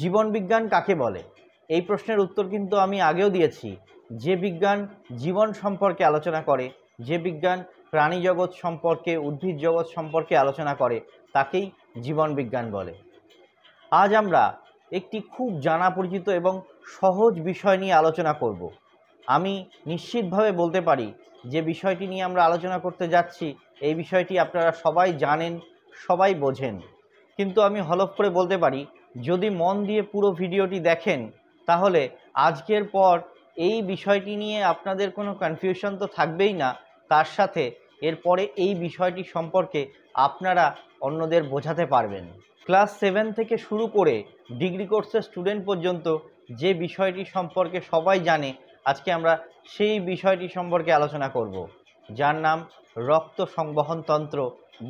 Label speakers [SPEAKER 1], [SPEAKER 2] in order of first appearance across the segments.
[SPEAKER 1] জীবন বিজ্ঞান কাকে বলে? এই প্রশ্নের উত্তর কিন্তু আমি আগেও দিয়েছি। যে বিজ্ঞান জীবন সম্পর্কে আলোচনা করে, যে বিজ্ঞান প্রাণী জগৎ সম্পর্কে, উদ্ভিদ জগৎ সম্পর্কে আলোচনা করে, তাকেই জীবন বিজ্ঞান বলে। আজ আমরা একটি খুব জানা পরিচিত এবং সহজ বিষয় নিয়ে আলোচনা করব। আমি নিশ্চিতভাবে বলতে পারি যে বিষয়টি নিয়ে আমরা আলোচনা করতে যাচ্ছি, এই বিষয়টি আপনারা সবাই জানেন, সবাই বোঝেন। কিন্তু আমি হলফ করে বলতে পারি, যদি মন দিয়ে পুরো ভিডিওটি দেখেন, তাহলে আজকের পর এই বিষয়টি নিয়ে আপনাদের কোনো কনফিউশন তো থাকবেই না, তার সাথে এরপরে এই বিষয়টি সম্পর্কে আপনারা অন্যদের বোঝাতে পারবেন। ক্লাস 7 থেকে শুরু করে ডিগ্রি কোর্সের স্টুডেন্ট পর্যন্ত যে বিষয়টি সম্পর্কে সবাই জানে, আজকে আমরা সেই বিষয়টি সম্পর্কে আলোচনা করব, যার নাম রক্ত সংবহনতন্ত্র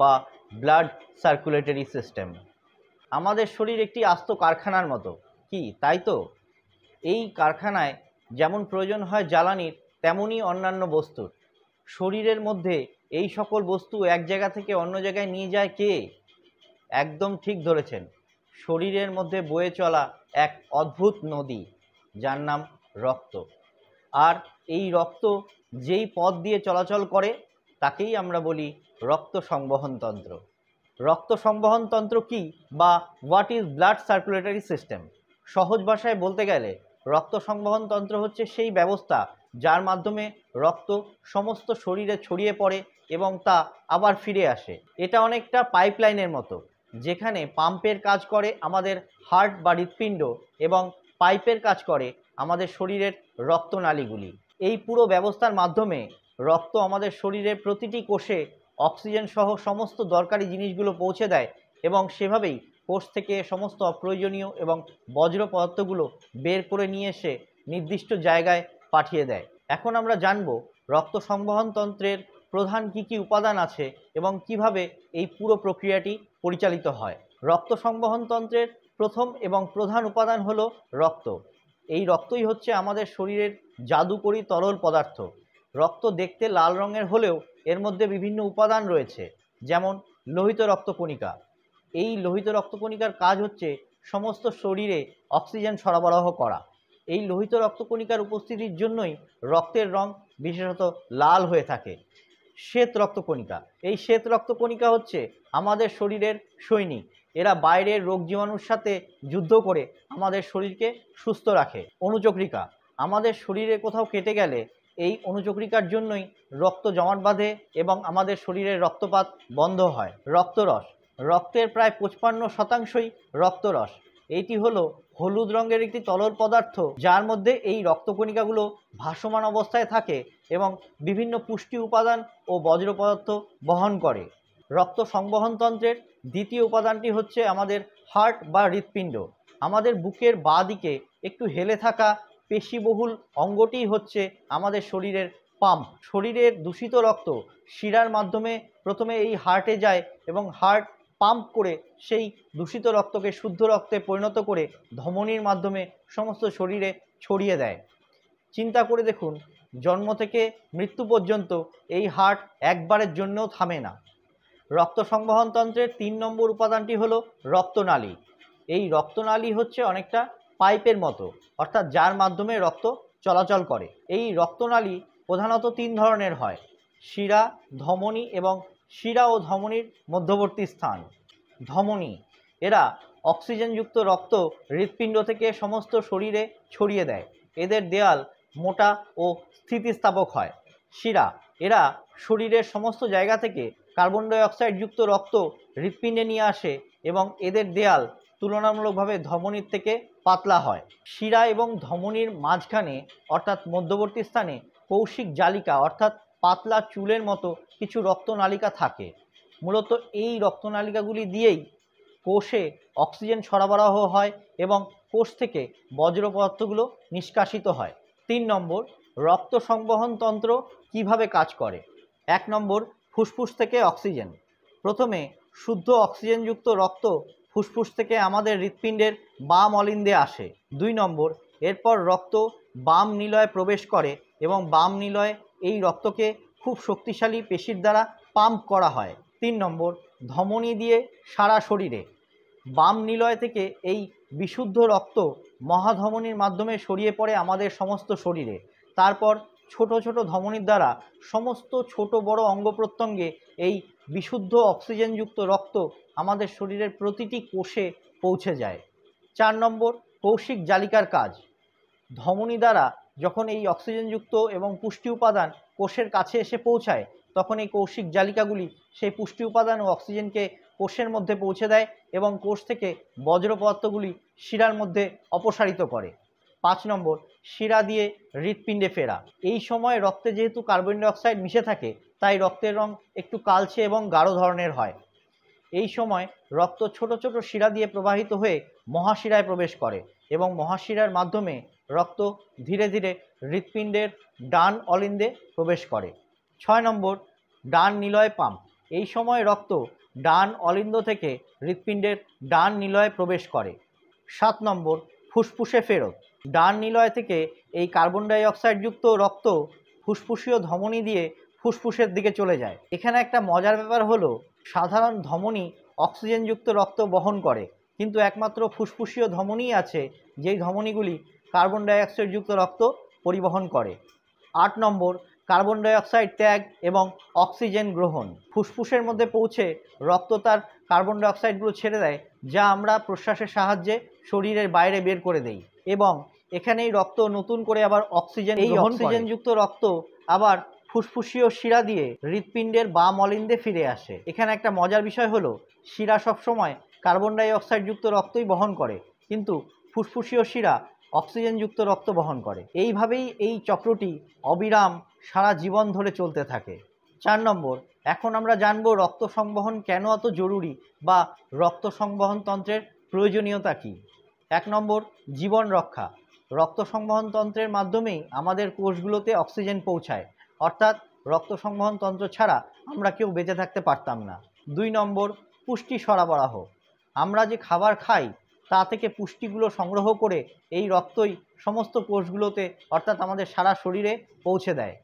[SPEAKER 1] বা ব্লাড সার্কুলেটরি সিস্টেম। আমাদের শরীর একটি আস্ত কারখানার মতো, কি তাই তো? এই কারখানায় যেমন প্রয়োজন হয় জ্বালানির, তেমনই অন্যান্য বস্তুর। শরীরের মধ্যে এই সকল বস্তু এক জায়গা থেকে অন্য জায়গায় নিয়ে যায় কে? একদম ঠিক ধরেছেন, শরীরের মধ্যে বয়ে চলা এক অদ্ভুত নদী, যার নাম রক্ত। আর এই রক্ত যেই পথ দিয়ে চলাচল করে, তাকেই আমরা বলি রক্ত সংবহনতন্ত্র। রক্ত সংবহনতন্ত্র কি, বা what is blood circulatory system? সহজ ভাষায় বলতে গেলে রক্ত সংবহনতন্ত্র হচ্ছে সেই ব্যবস্থা যার মাধ্যমে রক্ত সমস্ত শরীরে ছড়িয়ে পড়ে এবং তা আবার ফিরে আসে। এটা অনেকটা পাইপলাইনের মতো, যেখানে পাম্পের কাজ করে আমাদের হার্ট বা হৃৎপিণ্ড এবং পাইপের কাজ করে আমাদের শরীরের রক্তনালীগুলি। এই পুরো ব্যবস্থার মাধ্যমে রক্ত আমাদের শরীরের প্রতিটি কোষে অক্সিজেন সহ সমস্ত দরকারি জিনিসগুলো পৌঁছে দেয় এবং সেভাবেই কোষ থেকে সমস্ত অপ্রয়োজনীয় এবং বজ্র পদার্থগুলো বের করে নিয়ে এসে নির্দিষ্ট জায়গায় পাঠিয়ে দেয়। এখন আমরা জানব রক্ত সংবহনতন্ত্রের প্রধান কী উপাদান আছে এবং কিভাবে এই পুরো প্রক্রিয়াটি পরিচালিত হয়। রক্ত সংবহনতন্ত্রের প্রথম এবং প্রধান উপাদান হলো রক্ত। এই রক্তই হচ্ছে আমাদের শরীরের জাদুকরী তরল পদার্থ। রক্ত দেখতে লাল রঙের হলেও এর মধ্যে বিভিন্ন উপাদান রয়েছে, যেমন লোহিত রক্তকণিকা। এই লোহিত রক্তকণিকার কাজ হচ্ছে সমস্ত শরীরে অক্সিজেন সরবরাহ করা। এই লোহিত রক্তকণিকার উপস্থিতির জন্যই রক্তের রং বিশেষত লাল হয়ে থাকে। শ্বেত রক্তকণিকা, এই শ্বেত রক্তকণিকা হচ্ছে আমাদের শরীরের সৈনিক। এরা বাইরের রোগ জীবাণুর সাথে যুদ্ধ করে আমাদের শরীরকে সুস্থ রাখে। অনুচক্রিকা, আমাদের শরীরে কোথাও কেটে গেলে এই অনুচক্রিকার জন্যই রক্ত জমাট বাঁধে এবং আমাদের শরীরের রক্তপাত বন্ধ হয়। রক্তরস, রক্তের প্রায় 55% রক্তরস। এইটি হলো হলুদ রঙের একটি তরল পদার্থ, যার মধ্যে এই রক্তকণিকাগুলো ভাসমান অবস্থায় থাকে এবং বিভিন্ন পুষ্টি উপাদান ও বজ্র পদার্থ বহন করে। রক্ত সংবহনতন্ত্রের দ্বিতীয় উপাদানটি হচ্ছে আমাদের হার্ট বা হৃৎপিণ্ড। আমাদের বুকের বাঁ দিকে একটু হেলে থাকা পেশিবহুল অঙ্গটি হচ্ছে আমাদের শরীরের পাম্প। শরীরের দূষিত রক্ত শিরার মাধ্যমে প্রথমে এই হার্টে যায় এবং হার্ট পাম্প করে সেই দূষিত রক্তকে শুদ্ধ রক্তে পরিণত করে ধমনির মাধ্যমে সমস্ত শরীরে ছড়িয়ে দেয়। চিন্তা করে দেখুন, জন্ম থেকে মৃত্যু পর্যন্ত এই হার্ট একবারের জন্যও থামে না। রক্ত সংবহনতন্ত্রের 3 নম্বর উপাদানটি হলো রক্তনালী। এই রক্তনালী হচ্ছে অনেকটা পাইপের মতো, অর্থাৎ যার মাধ্যমে রক্ত চলাচল করে। এই রক্তনালী প্রধানত 3 ধরনের হয়: শিরা, ধমনী এবং শিরা ও ধমনীর মধ্যবর্তী স্থান। ধমনী, এরা অক্সিজেনযুক্ত রক্ত হৃৎপিণ্ড থেকে সমস্ত শরীরে ছড়িয়ে দেয়। এদের দেয়াল মোটা ও স্থিতিস্থাপক হয়। শিরা, এরা শরীরের সমস্ত জায়গা থেকে কার্বন ডাই অক্সাইডযুক্ত রক্ত হৃৎপিণ্ডে নিয়ে আসে এবং এদের দেয়াল তুলনামূলকভাবে ধমনীর থেকে পাতলা হয়। শিরা এবং ধমনীর মাঝখানে অর্থাৎ মধ্যবর্তী স্থানে কৌশিক জালিকা অর্থাৎ পাতলা চুলের মতো কিছু রক্তনালিকা থাকে। মূলত এই রক্তনালিকাগুলি দিয়েই কোষে অক্সিজেন সরবরাহ হয় এবং কোষ থেকে বজ্র পদার্থগুলো নিষ্কাশিত হয়। 3 নম্বর, রক্ত সংবহনতন্ত্র কিভাবে কাজ করে। 1 নম্বর, ফুসফুস থেকে অক্সিজেন। প্রথমে শুদ্ধ অক্সিজেনযুক্ত রক্ত ফুসফুস থেকে আমাদের হৃৎপিণ্ডের বাম অলিন্দে আসে। 2 নম্বর, এরপর রক্ত বাম নিলয়ে প্রবেশ করে এবং বাম নিলয়ে এই রক্তকে খুব শক্তিশালী পেশির দ্বারা পাম্প করা হয়। 3 নম্বর, ধমনী দিয়ে সারা শরীরে। বাম নিলয় থেকে এই বিশুদ্ধ রক্ত মহাধমনীর মাধ্যমে ছড়িয়ে পড়ে আমাদের সমস্ত শরীরে। তারপর ছোট ছোট ধমনীর দ্বারা সমস্ত ছোট বড় অঙ্গ প্রত্যঙ্গে এই বিশুদ্ধ অক্সিজেনযুক্ত রক্ত আমাদের শরীরের প্রতিটি কোষে পৌঁছে যায়। 4 নম্বর, কৌশিক জালিকার কাজ। ধমনী দ্বারা যখন এই অক্সিজেনযুক্ত এবং পুষ্টি উপাদান কোষের কাছে এসে পৌঁছায়, তখন এই কৌশিক জালিকাগুলি সেই পুষ্টি উপাদান ও অক্সিজেনকে কোষের মধ্যে পৌঁছে দেয় এবং কোষ থেকে বজ্র পদার্থগুলি শিরার মধ্যে অপসারিত করে। 5 নম্বর, শিরা দিয়ে হৃৎপিণ্ডে ফেরা। এই সময় রক্তে যেহেতু কার্বন ডাই অক্সাইড মিশে থাকে, তাই রক্তের রং একটু কালচে এবং গাঢ় ধরনের হয়। এই সময় রক্ত ছোট ছোট শিরা দিয়ে প্রবাহিত হয়ে মহাশিরায় প্রবেশ করে এবং মহাশিরার মাধ্যমে রক্ত ধীরে ধীরে হৃৎপিণ্ডের ডান অলিন্দে প্রবেশ করে। 6 নম্বর, ডান নিলয় পাম্প। এই সময় রক্ত ডান অলিন্দ থেকে হৃৎপিণ্ডের ডান নিলয়ে প্রবেশ করে। 7 নম্বর, ফুসফুসে ফেরত। ডান নিলয় থেকে এই কার্বন ডাই অক্সাইডযুক্ত রক্ত ফুসফুসীয় ধমনী দিয়ে ফুসফুসের দিকে চলে যায়। এখানে একটা মজার ব্যাপার হলো, সাধারণ ধমনী অক্সিজেনযুক্ত রক্ত বহন করে, কিন্তু একমাত্র ফুসফুসীয় ধমনীই আছে যেই ধমনীগুলি কার্বন ডাই অক্সাইডযুক্ত রক্ত পরিবহন করে। 8 নম্বর, কার্বন ডাই অক্সাইড ত্যাগ এবং অক্সিজেন গ্রহণ। ফুসফুসের মধ্যে পৌঁছে রক্ত তার কার্বন ডাই অক্সাইডগুলো ছেড়ে দেয়, যা আমরা প্রশ্বাসের সাহায্যে শরীরের বাইরে বের করে দেই এবং এখানেই রক্ত নতুন করে আবার অক্সিজেন গ্রহণ করে। অক্সিজেনযুক্ত রক্ত আবার ফুসফুসীয় শিরা দিয়ে হৃৎপিণ্ডের বাম অলিন্দে ফিরে আসে। এখানে একটা মজার বিষয় হলো, শিরা সবসময় কার্বন ডাই অক্সাইডযুক্ত রক্তই বহন করে, কিন্তু ফুসফুসীয় শিরা অক্সিজেনযুক্ত রক্ত বহন করে। এইভাবেই এই চক্রটি অবিরাম সারা জীবন ধরে চলতে থাকে। 4 নম্বর, এখন আমরা জানব রক্ত সংবহন কেন এত জরুরি বা রক্ত সংবহন তন্ত্রের প্রয়োজনীয়তা কী। 1 নম্বর, জীবন রক্ষা। রক্ত সংবহন তন্ত্রের মাধ্যমেই আমাদের কোষগুলোতে অক্সিজেন পৌঁছায়, অর্থাৎ রক্ত সংবহন তন্ত্র ছাড়া আমরা কেউ বেঁচে থাকতে পারতাম না। 2 নম্বর, পুষ্টি সরবরাহ। আমরা যে খাবার খাই তা থেকে পুষ্টিগুলো সংগ্রহ করে এই রক্তই সমস্ত কোষগুলোতে অর্থাৎ আমাদের সারা শরীরে পৌঁছে দেয়।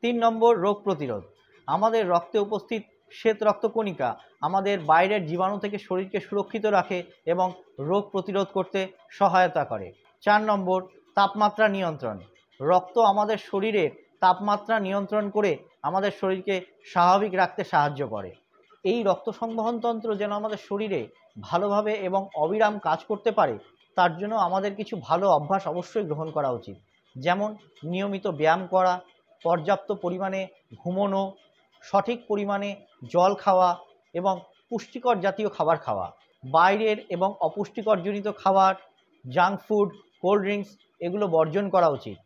[SPEAKER 1] 3 নম্বর, রোগ প্রতিরোধ। আমাদের রক্তে উপস্থিত শ্বেত রক্তকণিকা আমাদের বাইরের জীবাণু থেকে শরীরকে সুরক্ষিত রাখে এবং রোগ প্রতিরোধ করতে সহায়তা করে। 4 নম্বর, তাপমাত্রা নিয়ন্ত্রণ। রক্ত আমাদের শরীরের তাপমাত্রা নিয়ন্ত্রণ করে আমাদের শরীরকে স্বাভাবিক রাখতে সাহায্য করে। এই রক্ত সংবহন তন্ত্র যেন আমাদের শরীরে ভালোভাবে এবং অবিরাম কাজ করতে পারে, তার জন্য আমাদের কিছু ভালো অভ্যাস অবশ্যই গ্রহণ করা উচিত, যেমন নিয়মিত ব্যায়াম করা, পর্যাপ্ত পরিমাণে ঘুমোনো, সঠিক পরিমাণে জল খাওয়া এবং পুষ্টিকর জাতীয় খাবার খাওয়া। বাইরের এবং অপুষ্টিকরজনিত খাবার, জাঙ্ক ফুড, কোল্ড ড্রিঙ্কস এগুলো বর্জন করা উচিত।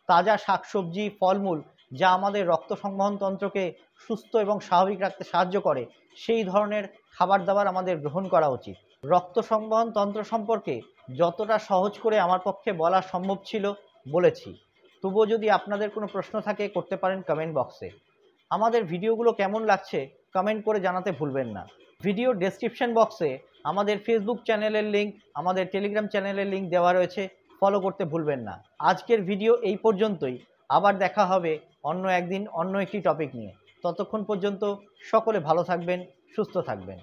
[SPEAKER 1] তাজা শাকসবজি, ফলমূল যা আমাদের রক্ত সংবহন তন্ত্রকে সুস্থ এবং স্বাভাবিক রাখতে সাহায্য করে, সেই ধরনের খাবার দাবার আমাদের গ্রহণ করা উচিত। রক্ত সংবহন তন্ত্র সম্পর্কে যতটা সহজ করে আমার পক্ষে বলা সম্ভব ছিল বলেছি। তবুও যদি আপনাদের কোনো প্রশ্ন থাকে করতে পারেন কমেন্ট বক্সে। আমাদের ভিডিওগুলো কেমন লাগছে কমেন্ট করে জানাতে ভুলবেন না। ভিডিও ডেসক্রিপশন বক্সে আমাদের ফেসবুক চ্যানেলের লিঙ্ক, আমাদের টেলিগ্রাম চ্যানেলের লিঙ্ক দেওয়া রয়েছে, ফলো করতে ভুলবেন না। আজকের ভিডিও এই পর্যন্তই। আবার দেখা হবে অন্য একদিন অন্য একটি টপিক নিয়ে। ততক্ষণ পর্যন্ত সকলে ভালো থাকবেন, সুস্থ থাকবেন।